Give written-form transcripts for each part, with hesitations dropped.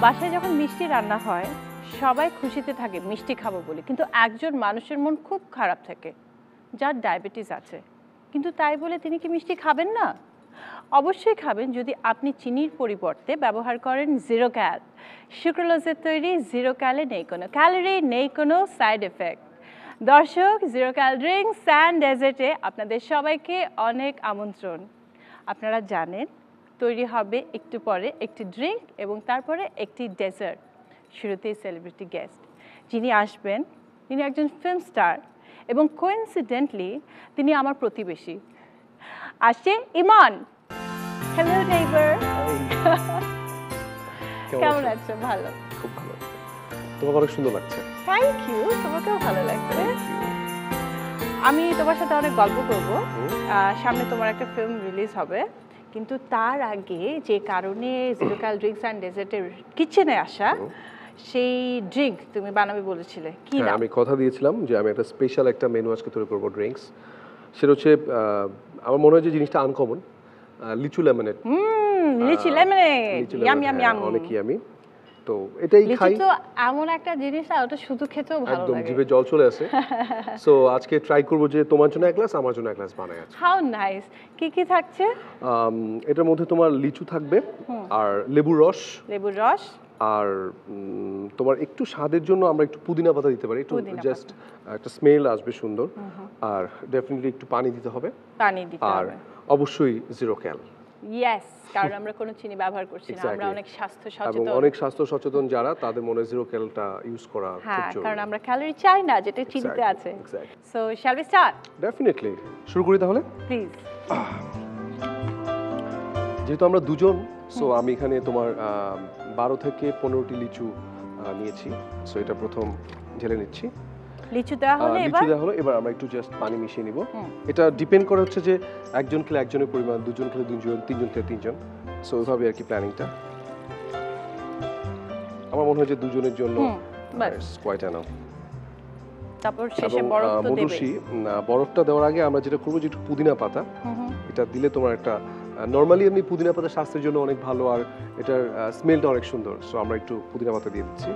বাসায় যখন মিষ্টি রান্না হয় সবাই খুশিতে থাকে মিষ্টি খাবো বলে, কিন্তু একজন মানুষের মন খুব খারাপ থাকে যার ডায়াবেটিস আছে, কিন্তু তাই বলে তিনি কি মিষ্টি খাবেন না? অবশ্যই খাবেন যদি আপনি চিনির পরিবর্তে ব্যবহার করেন জিরো ক্যাল। সুক্রোলোজের তৈরি জিরো ক্যালে নেই কোনো ক্যালোরি, নেই কোনো সাইড এফেক্ট। দর্শক, জিরো ক্যাল ড্রিঙ্কস অ্যান্ড ডেজার্টে আপনাদের সবাইকে অনেক আমন্ত্রণ। আপনারা জানেন তৈরি হবে একটু পরে একটি ড্রিঙ্ক এবং তারপরে একটি ডেজার্ট। শুরুতেই সেলিব্রিটি গেস্ট যিনি আসবেন, তিনি একজন ফিল্ম স্টার এবং কোইন্সিডেন্টলি তিনি আমার প্রতিবেশী। আসছে ইমন। Hello neighbour. কেমন আছো? ভালো, খুব ভালো। তোমাকে অনেক সুন্দর লাগছে। থ্যাংক ইউ, তোমাকেও ভালো লাগছে। আমি তোমার সাথে অনেক গল্প করব, সামনে তোমার একটা ফিল্ম রিলিজ হবে, কিন্তু তার আগে যে কারণে জিরো ক্যাল ড্রিঙ্কস অ্যান্ড ডেজার্টের কিচেনে আসা, সেই ড্রিঙ্ক তুমি বানাবে বলেছিলে, কি না? আমি কথা দিয়েছিলাম যে আমি একটা স্পেশাল একটা মেনু আজকে তৈরি করবো ড্রিঙ্কস। সেটা হচ্ছে আমার মনে হয় যে জিনিসটা আনকমন, লিচু লেমনেড। লিচি লেমনেড, ইয়াম ইয়াম ইয়াম, অনেক ইয়ামি। তো এটাই খাই। লিচু তো এমন একটা জিনিস, ওটা শুধু খেতেও ভালো লাগে, একদম জিভে জল চলে আসে। সো আজকে ট্রাই করব যে তোমার জন্য এক গ্লাস, আমার জন্য এক গ্লাস বানাই আছে। How nice. কি কি থাকছে? এটার মধ্যে তোমার লিচু থাকবে আর লেবুর রস, আর তোমার একটু স্বাদের জন্য আমরা একটু পুদিনা পাতা দিতে পারি, একটু জাস্ট একটা স্মেল আসবে সুন্দর। আর ডেফিনেটলি একটু পানি দিতে হবে, আর অবশ্যই জিরো ক্যাল। ইয়েস, কারণ আমরা কোনো চিনি ব্যবহার করছি না, আমরা অনেক স্বাস্থ্য সচেতন, এবং অনেক স্বাস্থ্য সচেতন যারা, তাদের মনে জিরো ক্যালটা ইউজ করা খুব জরুরি, কারণ আমরা ক্যালোরি চাই না যেটা চিনিতে আছে। So shall we start? Definitely শুরু করি তাহলে, প্লিজ। যেহেতু আমরা দুজন, সো আমি এখানে তোমার 12 থেকে 15টি লিচু নিয়েছি। সো এটা প্রথম ঢেলে নিচ্ছি। লিচু দেওয়া হলো, এবার আমরা একটু জাস্ট পানি মিশিয়ে নিব। এটা ডিপেন্ড করে হচ্ছে যে একজন খেলে একজনের পরিমাণ, দুজন খেলে দুজন, তিনজন খেলে তিনজন। সো ওইভাবে আর কি প্ল্যানিংটা। আমার মনে হয় যে দুজনের জন্য কোয়াইট এনাফ। তারপর শেষে বরফ তো দেবে। বরফটা দেওয়ার আগে আমরা যেটা করব যে একটু পুদিনা পাতা, এটা দিলে তোমার একটা নরমালি এমনি পুদিনা পাতা স্বাস্থ্যের জন্য অনেক ভালো, আর এটার স্মেলটা অনেক সুন্দর। সো আমরা একটু পুদিনা পাতা দিয়ে দিচ্ছি।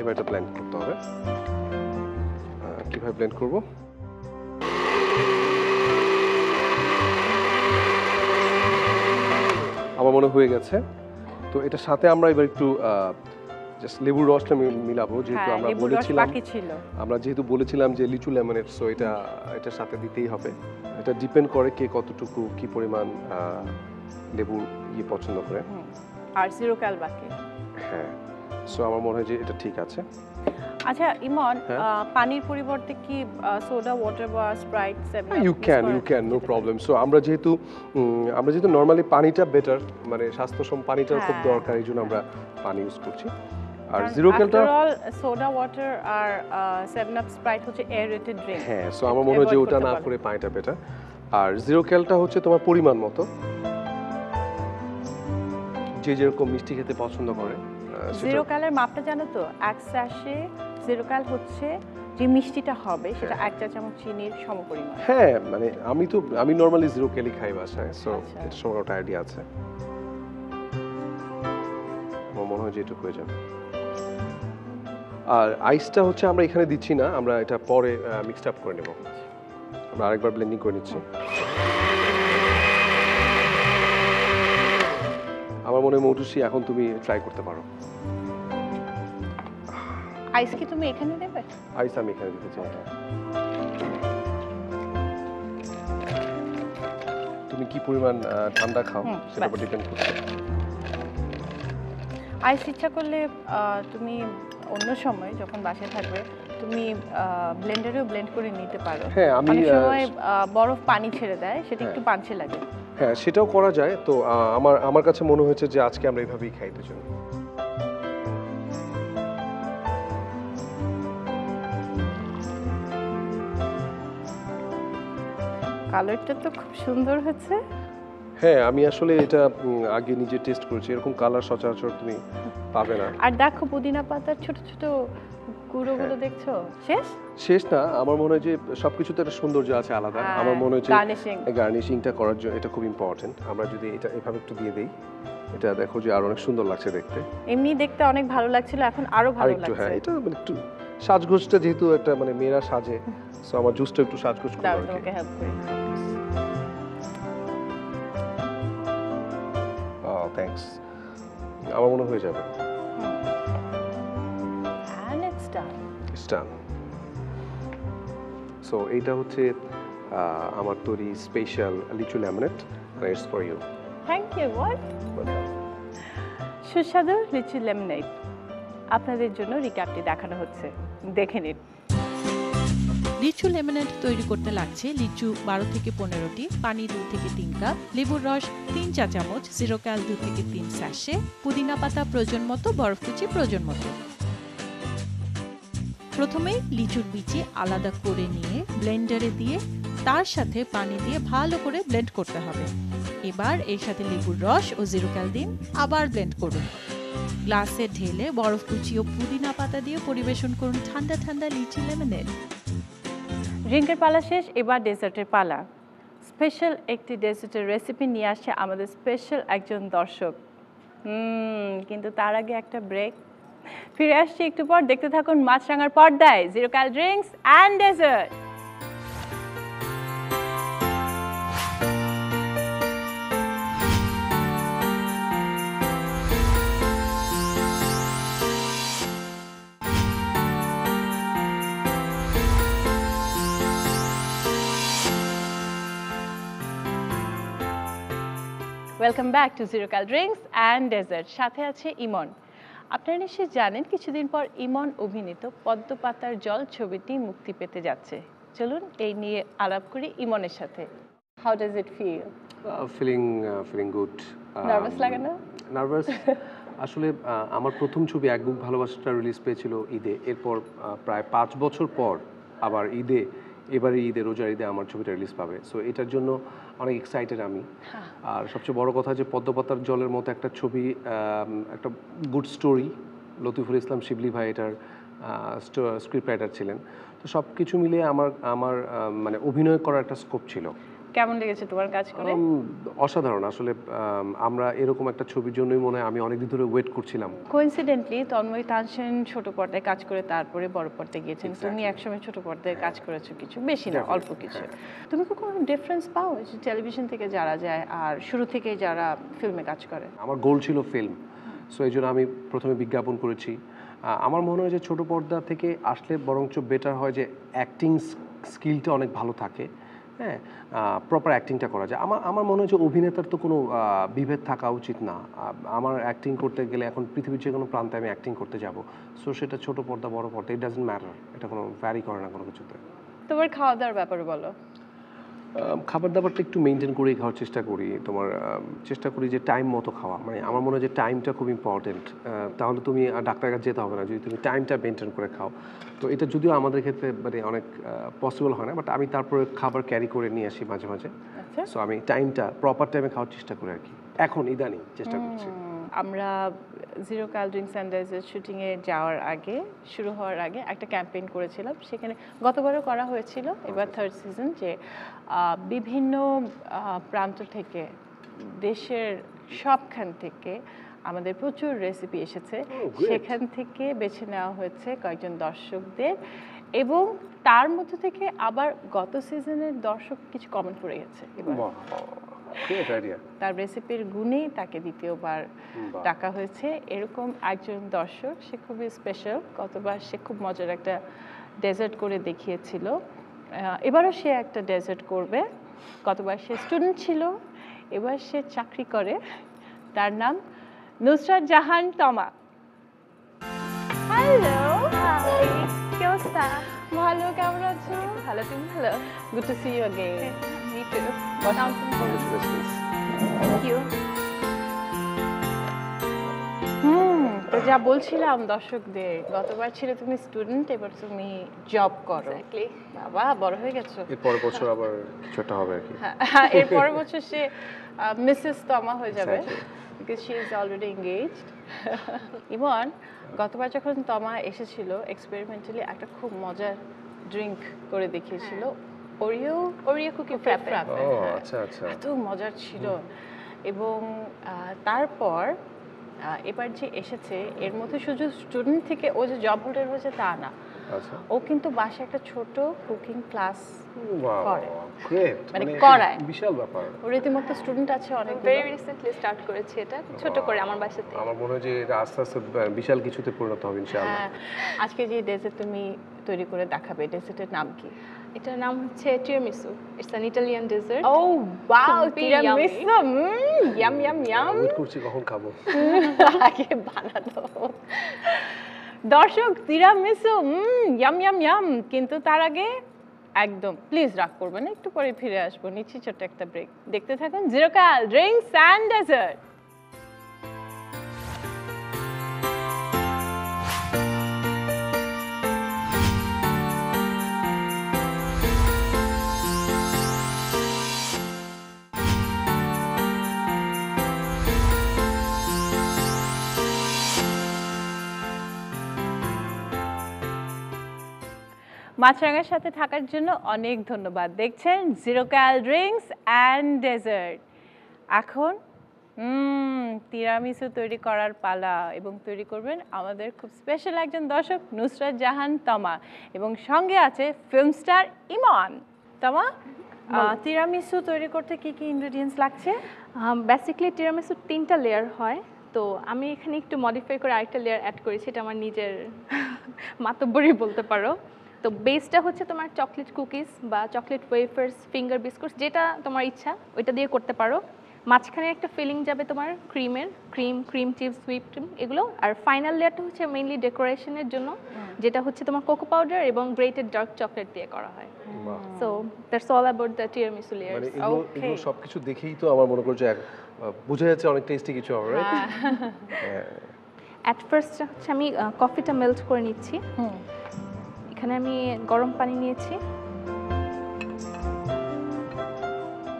এবার এটা ব্লেন্ড করতে হবে। কিভাবে ব্লেন্ড করব? আমার মনে হয়ে গেছে। তো এটার সাথে আমরা এবার একটু জাস্ট লেবুর রসটা মিলাবো, যেহেতু আমরা যেহেতু বলেছিলাম যে লিচু লেমনেড, সো এটার সাথে দিতেই হবে। এটা ডিপেন্ড করে কে কতটুকু কি পরিমাণ লেবুর পছন্দ করে, আর জিরো ক্যাল বাকি। হ্যাঁ, সো আমার মনে হয় যে এটা ঠিক আছে। আচ্ছা ইমন, পানির পরিবর্তে কি সোডা ওয়াটার বা Sprite, seven up? You can no problem. So আমরা যেহেতু নরমালি পানিটা বেটার, মানে স্বাস্থ্যসম পানিটা খুব দরকার, এই জন্য আমরা পানি ইউজ করছি। আর জিরো ক্যালটা সোডা ওয়াটার আর সেভেন আপ স্প্রাইট হচ্ছে এয়ারেটেড ড্রিঙ্ক। হ্যাঁ, সো আমার মনে হয় যে ওটা না করে পানিটা বেটার। আর জিরো ক্যালটা হচ্ছে তোমার পরিমাণ মতো, যে যেরকম মিষ্টি খেতে পছন্দ করে। জিরো ক্যালের মাপটা জানো তো? এক স্যাশে জিরো ক্যাল হচ্ছে যে মিষ্টিটা হবে সেটা 1 চা চামচ চিনির সমপরিমাণ। হ্যাঁ, মানে আমি নরমালি জিরো ক্যালই খাই বাসায়, সো এটা সম্পর্কে একটা আইডিয়া আছে। আমার মনে হয় যে এটুকু হয়ে যাবে। আর আইসটা হচ্ছে আমরা এখানে দিচ্ছি না, আমরা এটা পরে মিক্সড আপ করে নেব। আমরা আরেকবার ব্লেন্ডিং করে নিচ্ছি। আমার মনে হয় মৌটুসি, এখন তুমি ট্রাই করতে পারো। আইস কি তুমি এখানে দেবে? আইস আমি এখানে দিতে চাই। তুমি কি পরিমাণ ঠান্ডা খাও সেটার উপর ডিপেন্ড করছে। আইস ইচ্ছা করলে তুমি অন্য সময় যখন বাসায় থাকবে তুমি ব্লেন্ডারেও ব্লেন্ড করে নিতে পারো। হ্যাঁ, আমি অনেক সময় বরফ পানি ছেড়ে দেয়, সেটা একটু পাঞ্চে লাগে। হ্যাঁ, সেটাও করা যায়। তো আমার কাছে মনে হয়েছে যে আজকে আমরা এইভাবেই খাই দুজন। কালারটা তো খুব সুন্দর হচ্ছে। হ্যাঁ, আমি আসলে এটা আগে নিজে টেস্ট করেছি, এরকম কালার সচরাচর তুমি পাবে না। আর দেখো পুদিনা পাতার ছোট ছোট গুঁড়োগুলো দেখছো? শেষ না, আমার মনে হয় যে সবকিছুতে একটা সৌন্দর্য আছে আলাদা। আমার মনে হয় যে গার্নিশিংটা করার জন্য এটা খুব ইম্পর্টেন্ট। আমরা যদি এটা এভাবে একটু দিয়ে দেই, এটা দেখো যে আর অনেক সুন্দর লাগছে দেখতে। এমনি দেখতে অনেক ভালো লাগছিল, এখন আরো ভালো আরেকটু লাগছে। হ্যাঁ, এটা মানে একটু সাজগোজটা যেহেতু একটা মানে মেয়েরা সাজে, সো আমার জুসটা একটু সাজগোজ করবো দাও আর কি। তোমাকে হেল্প করি। থ্যাঙ্কস। আমার মনে হয়ে যাবে। And it's done. It's done. So এইটা হচ্ছে আমার তৈরি স্পেশাল লিচু lemonade, it's for you. Thank you. What? সুস্বাদু লিচু লেমনেড আপনাদের জন্য রিক্যাপটি দেখানো হচ্ছে, দেখে নিন। লিচু লেমনেড তৈরি করতে লাগছে লিচু 12 থেকে 15টি, পানি 2 থেকে 3 কাপ, লেবুর রস 3 চা চামচ, জিরো ক্যাল 2 থেকে 3 স্যাশে, পুদিনা পাতা প্রয়োজন মতো, বরফ কুচি প্রয়োজন মতো। প্রথমেই লিচুর বিচি আলাদা করে নিয়ে ব্লেন্ডারে দিয়ে তার সাথে পানি দিয়ে ভালো করে ব্লেন্ড করতে হবে। এবার এর সাথে লেবুর রস ও জিরো ক্যাল দিন, আবার ব্লেন্ড করুন। গ্লাসে ঢেলে বরফ কুচি ও পুদিনা পাতা দিয়ে পরিবেশন করুন ঠান্ডা ঠান্ডা লিচু লেমনেড। ড্রিঙ্কের পালা শেষ, এবার ডেজার্টের পালা। স্পেশাল একটি ডেজার্টের রেসিপি নিয়ে আসছে আমাদের স্পেশাল একজন দর্শক। কিন্তু তার আগে একটা ব্রেক। ফিরে আসছি একটু পর, দেখতে থাকুন মাছরাঙার পর্দায় zero cal drinks and dessert. Welcome back to zero cal drinks and dessert. সাথে আছে ইমন। আপনারা নিশ্চয়ই জানেন কিছুদিন পর ইমন অভিনীত পদ্ম পাতার জল ছবিটি মুক্তি পেতে যাচ্ছে। চলুন এই নিয়ে আলাপ করি ইমনের সাথে। How does it feel? Feeling good. Nervous লাগে না? নার্ভাস আসলে আমার প্রথম ছবি এক বুক ভালোবাসাটা রিলিজ পেয়েছিল ঈদে, এরপর প্রায় 5 বছর পর আবার এবারে ঈদে, রোজার ঈদে আমার ছবিটা রিলিজ পাবে। সো এটার জন্য অনেক এক্সাইটেড আমি। আর সবচেয়ে বড় কথা যে পদ্মপাতার জলের মতো একটা ছবি, একটা গুড স্টোরি, লতিফুল ইসলাম শিবলি ভাই এটার স্ক্রিপ্ট রাইটার ছিলেন। তো সব কিছু মিলিয়ে আমার মানে অভিনয় করার একটা স্কোপ ছিল। কেমন লেগেছে তোমার কাজ করে? অসাধারণ আসলে। আমরা এরকম একটা ছবির জন্যই মনে হয় আমি অনেকদিন ধরে ওয়েট করছিলাম। কোইন্সিডেন্টলি তন্ময় তানসেন ছোট পর্দায় কাজ করে তারপরে বড় পর্দায় গিয়েছেন। তুমি একসময় ছোট পর্দায় কাজ করেছো কিছু, বেশি না, অল্প কিছু। তুমি কি কোনো ডিফারেন্স পাও যে টেলিভিশন থেকে যারা যায় আর শুরু থেকে যারা ফিল্মে কাজ করে? আমার গোল ছিল ফিল্ম, সো এই জন্য আমি প্রথমে বিজ্ঞাপন করেছি। আমার মনে হয় যে ছোট পর্দা থেকে আসলে বরঞ্চ বেটার হয় যে অ্যাক্টিং স্কিলটা অনেক ভালো থাকে, হ্যাঁ, প্রপার অ্যাক্টিংটা করা যায়। আমার মনে হয় যে অভিনেতার তো কোনো বিভেদ থাকা উচিত না। আমার অ্যাক্টিং করতে গেলে এখন পৃথিবীর যে কোনো প্রান্তে আমি অ্যাক্টিং করতে যাব, সো সেটা ছোট পর্দা বড় পর্দা, ইট ডাজন্ট ম্যাটার, এটা কোনো ভ্যারি করে না কোনো কিছুতে। তোমার খাওয়া দাওয়ার ব্যাপারে বলো। খাবার দাবারটা একটু মেনটেন করেই খাওয়ার চেষ্টা করি। চেষ্টা করি যে টাইম মতো খাওয়া, মানে আমার মনে হয় যে টাইমটা খুব ইম্পর্টেন্ট। তাহলে তুমি আর ডাক্তারের কাছে যেতে হবে না যদি তুমি টাইমটা মেনটেন করে খাও। তো এটা যদিও আমাদের ক্ষেত্রে মানে অনেক পসিবল হয় না, বাট আমি তারপরে খাবার ক্যারি করে নিয়ে আসি মাঝে মাঝে। সো আমি টাইমটা প্রপার টাইমে খাওয়ার চেষ্টা করি আর কি, এখন ইদানিং চেষ্টা করছি। আমরা zero cal drinks and dessert শুটিংয়ে যাওয়ার আগে, শুরু হওয়ার আগে একটা ক্যাম্পেইন করেছিলাম। সেখানে গতবারও করা হয়েছিল, এবার থার্ড সিজন, যে বিভিন্ন প্রান্ত থেকে, দেশের সবখান থেকে আমাদের প্রচুর রেসিপি এসেছে। সেখান থেকে বেছে নেওয়া হয়েছে কয়েকজন দর্শকদের, এবং তার মধ্যে থেকে আবার গত সিজনের দর্শক কিছু কমেন্ট করে গেছে। তার রেসিপির গুণেই তাকে দ্বিতীয়বার ডাকা হয়েছে। এরকম একজন দর্শক, সে খুবই স্পেশাল। গতবার সে খুব মজার একটা ডেজার্ট করে দেখিয়েছিল, এবারও সে একটা ডেজার্ট করবে। গতবার সে স্টুডেন্ট ছিল, এবার সে চাকরি করে। তার নাম নুসরাত জাহান তমা। হ্যালো, কি অবস্থা? ভালো, কেমন আছো? ভালো, তুমি ভালো? Good to see you again. Me too. Thank you. তো যা বলছিলাম দর্শকদের, গতবার ছিল তুমি স্টুডেন্ট, এবার তুমি জব করো। বাবা, বড় হয়ে গেছো। এর পরের বছর আবার কিছু একটা হবে আর কি। হ্যাঁ, এর পরের বছর সে মিসেস তমা হয়ে যাবে, because she is already engaged. ইমন, গতবার যখন তমা এসেছিল, এক্সপেরিমেন্টালি একটা খুব মজার ড্রিঙ্ক করে দেখিয়েছিল, ওরিও কুকি ফ্র্যাপে। ও আচ্ছা আচ্ছা, এত মজার ছিল। এবং তারপর এবার যে এসেছে এর মধ্যে শুধু স্টুডেন্ট থেকে ও যে জব হোল্ডার হয়েছে তা না, আচ্ছা ও কিন্তু বাসায় একটা ছোট কুকিং ক্লাস ওয়াও করে। গ্রেট মানে করায়। বিশাল ব্যাপার। ওর রীতিমতো স্টুডেন্ট আছে অনেক। ভেরি রিসেন্টলি স্টার্ট করেছি এটা ছোট করে আমার বাসাতে। আমার মনে হয় যে এটা আস্তে আস্তে বিশাল কিছুতে পরিণত হবে ইনশাআল্লাহ। হ্যাঁ, আজকে যে ডেজার্ট তুমি তৈরি করে দেখাবে, ডেজার্টের নাম কি? এটার নাম হচ্ছে tiramisu. It's an Italian dessert. Oh wow, খুবই tiramisu, yum yum yum. Wait করছি কখন খাবো। আগে বানানো। দর্শক, তিরামিসু ইয়াম ইয়াম ইয়াম। কিন্তু তার আগে একদম প্লিজ রাগ করবেন না, একটু পরে ফিরে আসবো, নিচ্ছি ছোট্ট একটা ব্রেক। দেখতে থাকুন zero cal drinks and dessert. মাছরাঙার সাথে থাকার জন্য অনেক ধন্যবাদ। দেখছেন zero cal drinks and dessert. এখন তিরামিসু তৈরি করার পালা, এবং তৈরি করবেন আমাদের খুব স্পেশাল একজন দর্শক নুসরাত জাহান তমা, এবং সঙ্গে আছে ফিল্ম স্টার ইমন। তমা, তিরামিসু তৈরি করতে কি কি ইনগ্রেডিয়েন্টস লাগছে? বেসিক্যালি টিরামিসু 3টা লেয়ার হয়, তো আমি এখানে একটু মডিফাই করে আরেকটা লেয়ার অ্যাড করেছি, এটা আমার নিজের মাতব্বরি বলতে পারো। তো বেসটা হচ্ছে তোমার চকলেট কুকিজ বা চকলেট ওয়েফার্স, ফিঙ্গার বিস্কুটস, যেটা তোমার ইচ্ছা ওইটা দিয়ে করতে পারো। মাঝখানে একটা ফিলিং যাবে তোমার ক্রিমের, ক্রিম চিপস, হুইপ ক্রিম এগুলো। আর ফাইনাল লেয়ারটা হচ্ছে মেইনলি ডেকোরেশনের জন্য, যেটা হচ্ছে তোমার কোকো পাউডার এবং গ্রেটেড ডার্ক চকলেট দিয়ে করা হয়। So that's all about the tiramisu layer. মানে এগুলো সবকিছু দেখেই তো আমার মনে করছে বোঝা যাচ্ছে অনেক টেস্টি কিছু হবে, রাইট? অ্যাট ফার্স্ট হচ্ছে আমি কফিটা মেল্ট করে নিচ্ছি। এখানে আমি গরম পানি নিয়েছি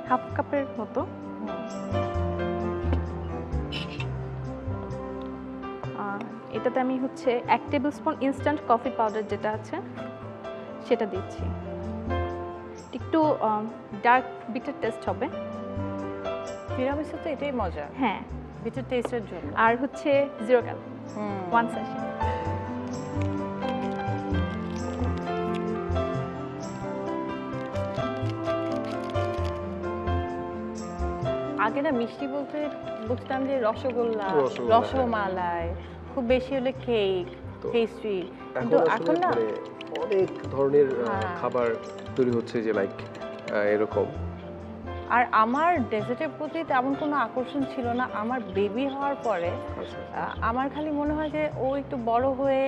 হাফ কাপের মতো। এটাতে আমি হচ্ছে 1 table spoon instant coffee powder যেটা আছে সেটা দিচ্ছি। একটু ডার্ক বিটার টেস্ট হবে। তিরামিসু তো এটাই মজা, হ্যাঁ, বিটার টেস্টের জন্য। আর হচ্ছে জিরো ক্যাল 1 সেশন। আগে না মিষ্টি বলতে বুঝতাম যে রসগোল্লা, রসগোল্লা, রসমালাই, খুব বেশি হলে কেক, পেস্ট্রি, কিন্তু এখন না অনেক ধরনের খাবার তৈরি হচ্ছে যে লাইক এরকম। আর আমার ডেজার্টের প্রতি তেমন কোনো আকর্ষণ ছিল না আমার বেবি হওয়ার পরে। আমার খালি মনে হয় যে ও একটু বড় হয়ে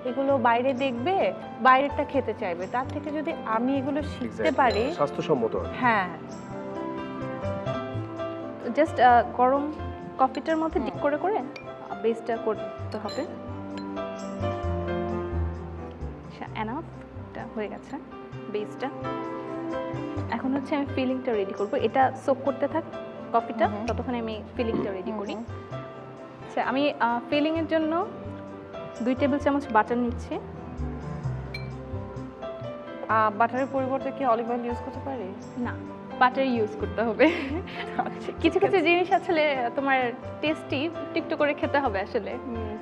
এগুলো বাইরে দেখবে, বাইরেরটা খেতে চাইবে, তার থেকে যদি আমি এগুলো শিখতে পারি। স্বাস্থ্যসম্মত। হ্যাঁ, জাস্ট গরম কফিটার মধ্যে ডিপ করে করে বেসটা করতে হবে। আচ্ছা, এনাফ, এটা হয়ে গেছে বেসটা। এখন হচ্ছে আমি ফিলিংটা রেডি করব। এটা সোক করতে থাক কফিটা, ততক্ষণে আমি ফিলিংটা রেডি করি। আচ্ছা, আমি ফিলিংয়ের জন্য 2 টেবিল চামচ বাটার নিচ্ছি। বাটারের পরিবর্তে কি অলিভ অয়েল ইউজ করতে পারি? না, বাটার ইউজ করতে হবে। কিছু কিছু জিনিস আসলে তোমার টেস্টি একটু করে খেতে হবে আসলে,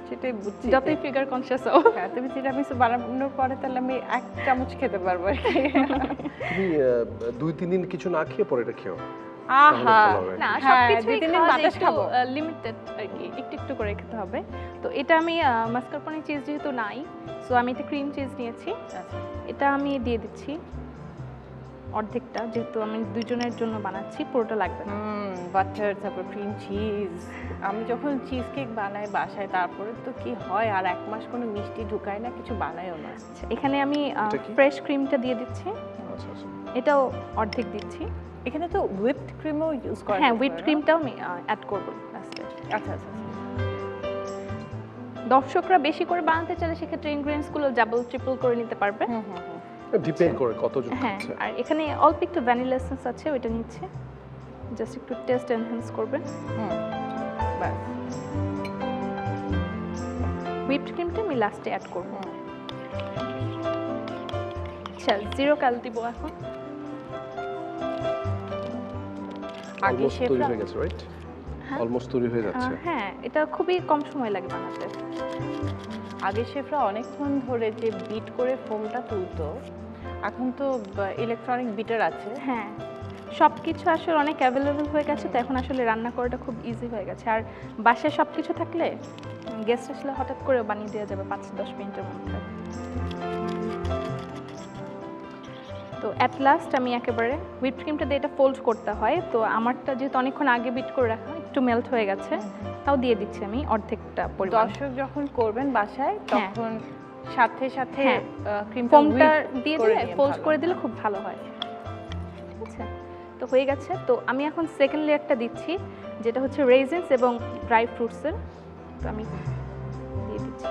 সেটাই বুঝছি। যতই ফিগার কনসিয়াস হও। হ্যাঁ, তুমি তিরামিসু বানানোর পরে তাহলে আমি 1 চামচ খেতে পারবো আর কি। তুমি 2-3 দিন কিছু না খেয়ে পরে এটা খেও। আহা, না, হ্যাঁ, সবকিছুই 2-3 দিন খাওয়া বাতাস যায়, খাবো। লিমিটেড আর কি, একটু একটু করে খেতে হবে। তো এটা আমি মাস্কারপোনে চিজ যেহেতু নাই, সো আমি এটা ক্রিম চিজ নিয়েছি। এটা আমি দিয়ে দিচ্ছি অর্ধেকটা, যেহেতু আমি 2 জনের জন্য বানাচ্ছি, পুরোটা লাগবে না। বাটার, তারপর ক্রিম চিজ। আমি যখন চিজ কেক বানাই বাসায়, তারপরে তো কি হয়, আর 1 মাস কোনো মিষ্টি ঢুকায় না, কিছু বানাইও না। আচ্ছা, এখানে আমি এটা কি? ফ্রেশ ক্রিমটা দিয়ে দিচ্ছি। আচ্ছা আচ্ছা। এটাও অর্ধেক দিচ্ছি। এখানে তো হুইপড ক্রিমও ইউজ করা হ্যাঁ, যেতে হুইপ পারে না? ক্রিমটাও আমি অ্যাড করবো লাস্টে। আচ্ছা আচ্ছা। দর্শকরা বেশি করে বানাতে চাইলে সেক্ষেত্রে ইনগ্রেডিয়েন্টসগুলো ডাবল ট্রিপল করে নিতে পারবে। ডিপেন্ড করে কতজন হ্যাঁ, খাচ্ছে। আর এখানে অল্প একটু ভ্যানিলা এসেন্স আছে, ওইটা নিচ্ছে, জাস্ট একটু টেস্ট এনহ্যান্স করবে। বাস। হুইপড ক্রিমটা আমি লাস্টে অ্যাড করব। আচ্ছা, জিরো ক্যাল দিব এখন। আগে অলমোস্ট তৈরি শেফরা হয়ে গেছে, রাইট? অলমোস্ট তৈরি হয়ে যাচ্ছে। হ্যাঁ, এটা খুবই কম সময় লাগে বানাতে। আগে শেফরা অনেকক্ষণ ধরে যে বিট করে ফোমটা তুলতো, এখন তো ইলেকট্রনিক বিটার আছে। হ্যাঁ, সব কিছু আসলে অনেক অ্যাভেলেবল হয়ে গেছে, তো এখন আসলে রান্না করাটা খুব ইজি হয়ে গেছে। আর বাসায় সব কিছু থাকলে গেস্ট আসলে হঠাৎ করে বানিয়ে দেওয়া যাবে 5-10 মিনিটের মধ্যে। তো অ্যাট লাস্ট আমি একেবারে হুইপ ক্রিমটা দিয়ে এটা ফোল্ড করতে হয়, তো আমারটা যেহেতু অনেকক্ষণ আগে বিট করে রাখা, একটু মেল্ট হয়ে গেছে, তাও দিয়ে দিচ্ছি আমি অর্ধেকটা পরিমাণ। দর্শক যখন করবেন বাসায় তখন সাথে সাথে ফোমটা দিয়ে দিলে, ফোল্ড করে দিলে খুব ভালো হয়। ঠিক আছে, তো হয়ে গেছে। তো আমি এখন সেকেন্ড লেয়ারটা দিচ্ছি, যেটা হচ্ছে রেজিনস এবং ড্রাই ফ্রুটসের। তো আমি দিয়ে দিচ্ছি।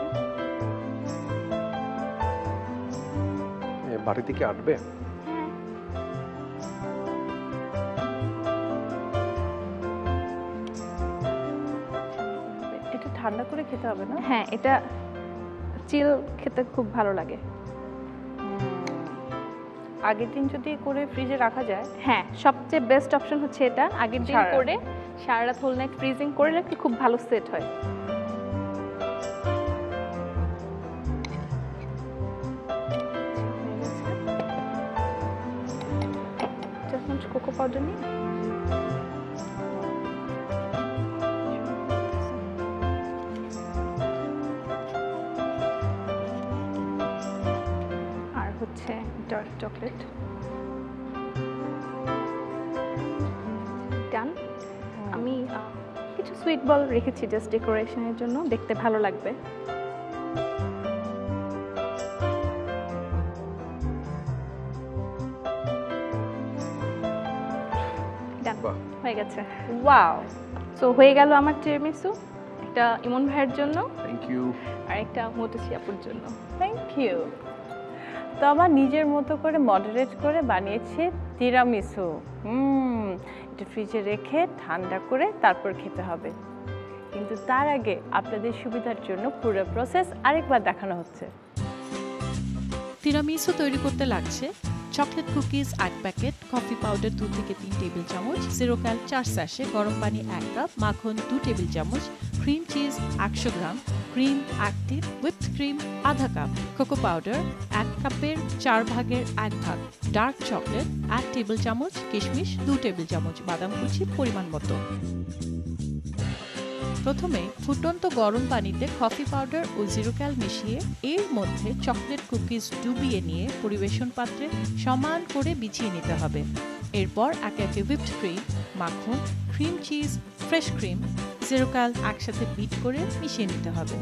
বাড়িতে কি আটবে? এটা ঠান্ডা করে খেতে হবে না? হ্যাঁ, এটা চিল খেতে খুব ভালো লাগে। আগের দিন যদি করে ফ্রিজে রাখা যায়, হ্যাঁ, সবচেয়ে বেস্ট অপশন হচ্ছে এটা। আগের দিন করে সারা রাত হোল নাইট ফ্রিজিং করে রাখলে খুব ভালো সেট হয়। কোকো পাউডার নিয়ে আর হচ্ছে ডার্ক চকলেট। ডান। আমি কিছু সুইট বল রেখেছি জাস্ট ডেকোরেশনের জন্য, দেখতে ভালো লাগবে। হয়ে গেছে। ওয়াও! সো হয়ে গেল আমার টিরামিসু, একটা ইমন ভাইয়ের জন্য, থ্যাংক ইউ, আর একটা মোটুসি আপুর জন্য। Thank you. তো আমার নিজের মতো করে মডারেট করে বানিয়েছি তিরামিসু। এটা ফ্রিজে রেখে ঠান্ডা করে তারপর খেতে হবে। কিন্তু তার আগে আপনাদের সুবিধার জন্য পুরো প্রসেস আরেকবার দেখানো হচ্ছে। তিরামিসু তৈরি করতে লাগছে chocolate cookies 1 packet, coffee powder 2 থেকে 3 টেবিল চামচ, জিরো ক্যাল 4 স্যাশে, গরম পানি 1 কাপ, মাখন 2 টেবিল চামচ, ক্রিম চিজ 100 গ্রাম, ক্রিম অ্যাক্টিভ, হুইপড ক্রিম আধা কাপ, কোকো পাউডার 1 কাপের 4 ভাগের 1 ভাগ, ডার্ক চকলেট 1 টেবিল চামচ, কিশমিশ 2 টেবিল চামচ, বাদাম কুচি পরিমাণ মতো। প্রথমে ফুটন্ত গরম পানিতে কফি পাউডার ও জিরো ক্যাল মিশিয়ে এর মধ্যে চকলেট কুকিজ ডুবিয়ে নিয়ে পরিবেশন পাত্রে সমান করে বিছিয়ে নিতে হবে। এরপর একে একে হুইপড ক্রিম, মাখন, cream cheese, fresh cream, zero cal একসাথে বিট করে মিশিয়ে নিতে হবে।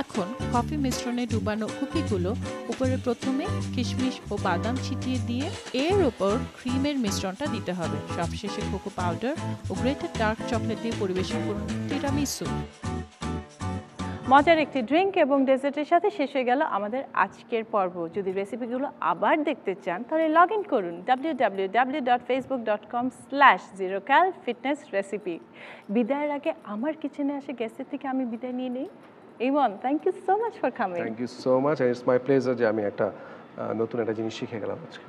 এখন কফি মিশ্রণে ডুবানো কুকিগুলো উপরে প্রথমে কিশমিশ ও বাদাম ছিটিয়ে দিয়ে এর উপর ক্রিমের মিশ্রণটা দিতে হবে। সবশেষে কোকো পাউডার ও গ্রেটেড ডার্ক চকলেট দিয়ে পরিবেশন করুন টিরামিসু। মজার একটি ড্রিঙ্ক এবং ডেজার্টের সাথে শেষ হয়ে গেল আমাদের আজকের পর্ব। যদি রেসিপিগুলো আবার দেখতে চান তাহলে লগ ইন করুন www.facebook.com/zerocalfitnessrecipe। বিদায়ের আগে আমার কিচেনে আসে গেস্টের থেকে আমি বিদায় নিয়ে নেই। Emon, thank you so much for coming. Thank you so much, it's my pleasure যে আমি একটা নতুন একটা জিনিস শিখে গেলাম আজকে।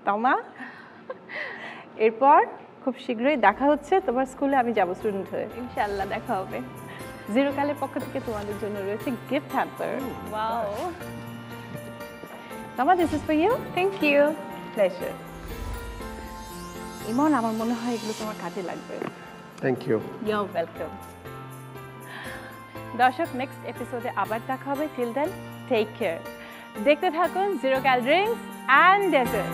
তামা, এরপর খুব শীঘ্রই দেখা হচ্ছে তোমার স্কুলে, আমি যাব স্টুডেন্ট হয়ে। ইনশাআল্লাহ দেখা হবে। জিরো ক্যালের পক্ষ থেকে তোমাদের জন্য রয়েছে gift hamper. Wow, Tama, this is for you. Thank you. Pleasure. Emon, আমার মনে হয় এগুলো তোমার কাজে লাগবে। Thank you. You are welcome. দর্শক, নেক্সট এপিসোডে আবার দেখা হবে। Till then, take care. দেখতে থাকুন zero cal drinks and dessert.